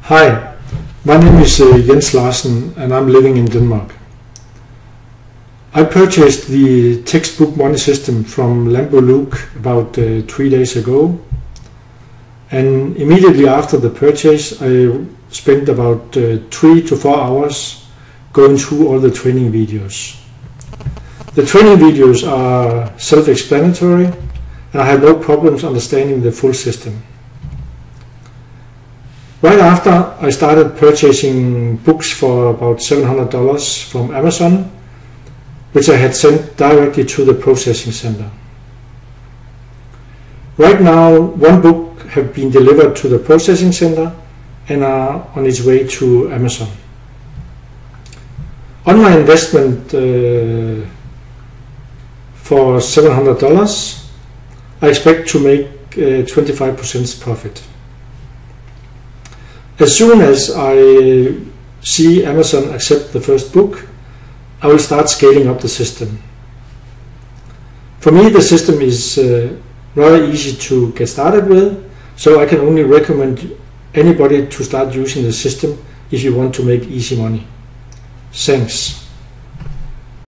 Hi, my name is Jens Larsen and I'm living in Denmark. I purchased the textbook money system from Lambo Luke about 3 days ago, and immediately after the purchase I spent about 3 to 4 hours going through all the training videos. The training videos are self-explanatory and I have no problems understanding the full system. Right after, I started purchasing books for about $700 from Amazon, which I had sent directly to the processing center. Right now, one book has been delivered to the processing center and are on its way to Amazon. On my investment for $700, I expect to make 25% profit. As soon as I see Amazon accept the first book, I will start scaling up the system. For me, the system is rather easy to get started with, so I can only recommend anybody to start using the system if you want to make easy money. Thanks.